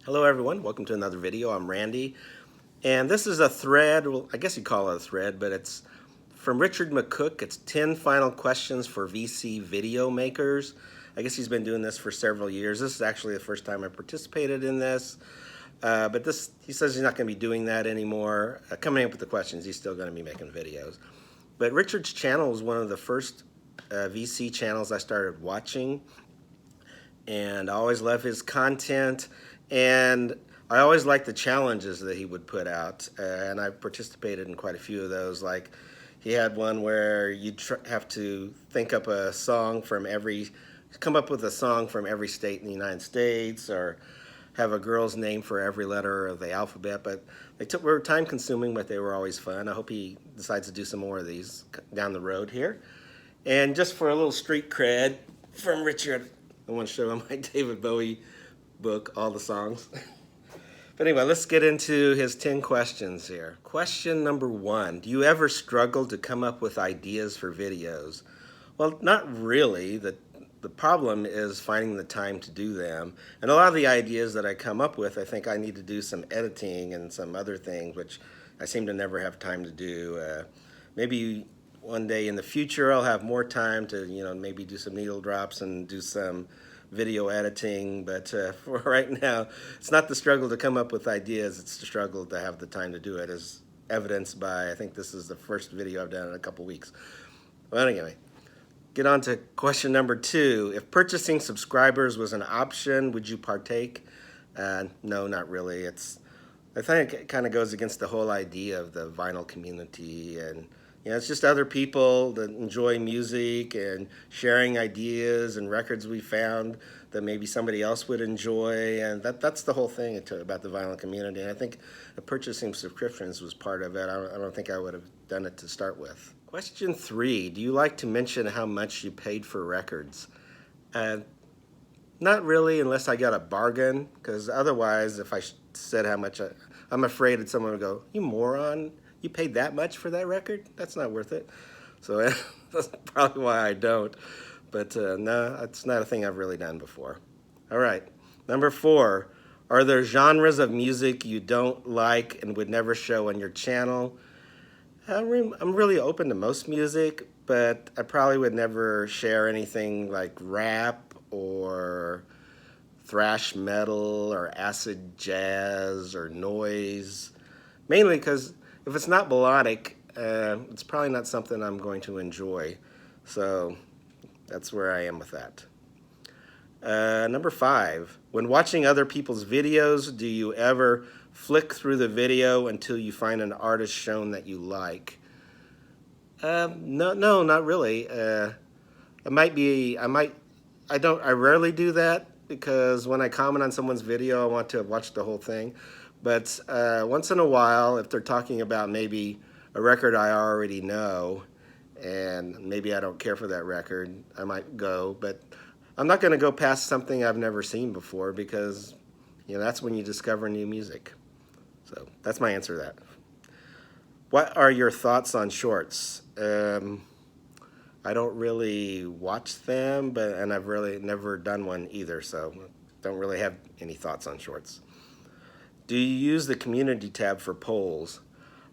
Hello everyone, welcome to another video. I'm Randy, and this is a thread, well I guess you call it a thread, but it's from Richard McCook. It's 10 final questions for VC video makers. I guess he's been doing this for several years. This is actually the first time I participated in this, but he says he's not going to be doing that anymore. Coming up with the questions, he's still going to be making videos. But Richard's channel was one of the first VC channels I started watching, and I always love his content, and I always liked the challenges that he would put out, and I participated in quite a few of those. Like, he had one where you'd have to come up with a song from every state in the United States, or have a girl's name for every letter of the alphabet. But were time consuming, but they were always fun. I hope he decides to do some more of these down the road here. And just for a little street cred from Richard, I want to show him my David Bowie book, all the songs. But anyway, let's get into his 10 questions here. Question number 1, do you ever struggle to come up with ideas for videos? Well, not really. The problem is finding the time to do them. And a lot of the ideas that I come up with, I think I need to do some editing and some other things, which I seem to never have time to do. Maybe one day in the future I'll have more time to, maybe do some needle drops and do some video editing, but for right now, it's not the struggle to come up with ideas, it's the struggle to have the time to do it, as evidenced by, I think this is the first video I've done in a couple weeks. Well, anyway, get on to question number 2. If purchasing subscribers was an option, would you partake? No, not really. I think it kind of goes against the whole idea of the vinyl community, and it's just other people that enjoy music and sharing ideas and records we found that maybe somebody else would enjoy, and that's the whole thing about the vinyl community. And I think purchasing subscriptions was part of it. I don't think I would have done it to start with. Question 3, do you like to mention how much you paid for records? Not really, unless I got a bargain, because otherwise, if I said how much, I'm afraid that someone would go, "You moron, you paid that much for that record? That's not worth it." So that's probably why I don't. But no, it's not a thing I've really done before. All right, number 4, are there genres of music you don't like and would never show on your channel? I'm really open to most music, but I probably would never share anything like rap or thrash metal or acid jazz or noise, mainly because if it's not melodic, it's probably not something I'm going to enjoy. So that's where I am with that. Number 5, when watching other people's videos, do you ever flick through the video until you find an artist shown that you like? No, not really. I rarely do that, because when I comment on someone's video, I want to watch the whole thing. But once in a while, if they're talking about maybe a record I already know, and maybe I don't care for that record, I might go. But I'm not going to go past something I've never seen before, because that's when you discover new music. So that's my answer to that. What are your thoughts on shorts? I don't really watch them, and I've really never done one either, so don't really have any thoughts on shorts. Do you use the community tab for polls?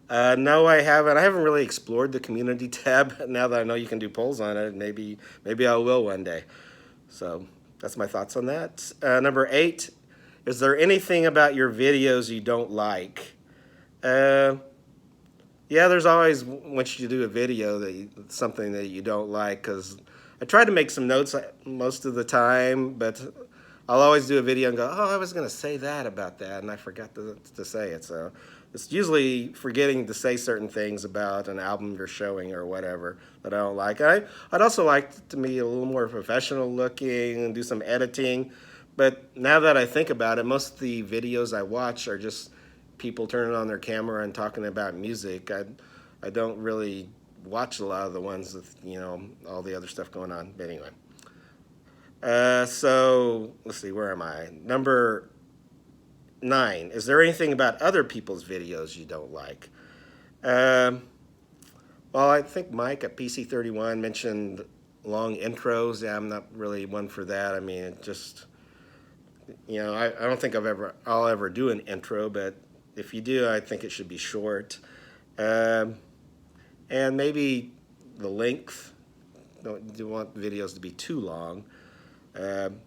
No, I haven't. I haven't really explored the community tab. Now that I know you can do polls on it, maybe I will one day. So that's my thoughts on that. Number 8, is there anything about your videos you don't like? Yeah, there's always, once you do a video, something that you don't like, because I try to make some notes most of the time, but I'll always do a video and go, "Oh, I was going to say that about that, and I forgot to say it." So it's usually forgetting to say certain things about an album you're showing or whatever that I don't like. I'd also like it to be a little more professional looking and do some editing, but now that I think about it, most of the videos I watch are just people turning on their camera and talking about music. I don't really watch a lot of the ones with all the other stuff going on. But anyway, so let's see, where am I? Number 9, is there anything about other people's videos you don't like? Well, I think Mike at PC31 mentioned long intros. Yeah, I'm not really one for that. I mean, I don't think I'll ever do an intro, but if you do, I think it should be short. Um, and maybe the length. Don't want videos to be too long. Um,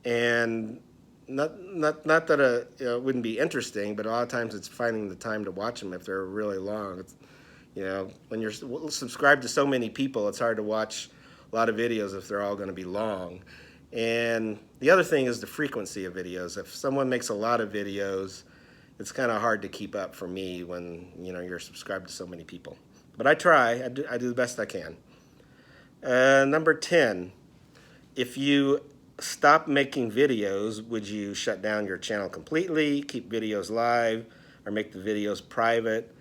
and not that it wouldn't be interesting, but a lot of times it's finding the time to watch them if they're really long. When you're subscribed to so many people, it's hard to watch a lot of videos if they're all going to be long. And the other thing is the frequency of videos. If someone makes a lot of videos, it's kind of hard to keep up for me when you're subscribed to so many people. But I try. I do the best I can. Number 10, if you stop making videos, would you shut down your channel completely, keep videos live, or make the videos private?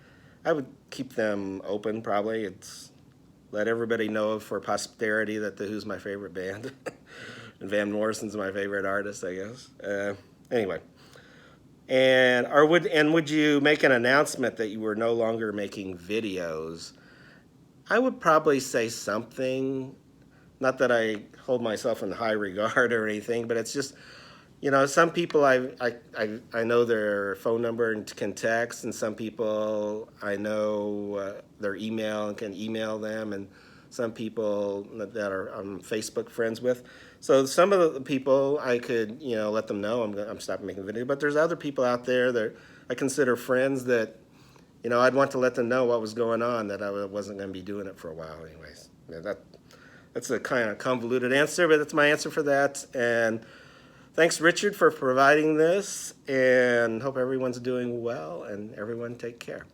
I would keep them open, probably. It's let everybody know for posterity that The Who's my favorite band. And Van Morrison's my favorite artist, I guess. Anyway. Would you make an announcement that you were no longer making videos? I would probably say something. Not that I hold myself in high regard or anything, but it's just, some people I know their phone number and can text, and some people I know their email and can email them, and some people that I'm Facebook friends with. So some of the people I could, let them know I'm stopping making videos, but there's other people out there that I consider friends that, I'd want to let them know what was going on, that I wasn't going to be doing it for a while anyways. That's a kind of convoluted answer, but that's my answer for that. And thanks, Richard, for providing this, and hope everyone's doing well, and everyone take care.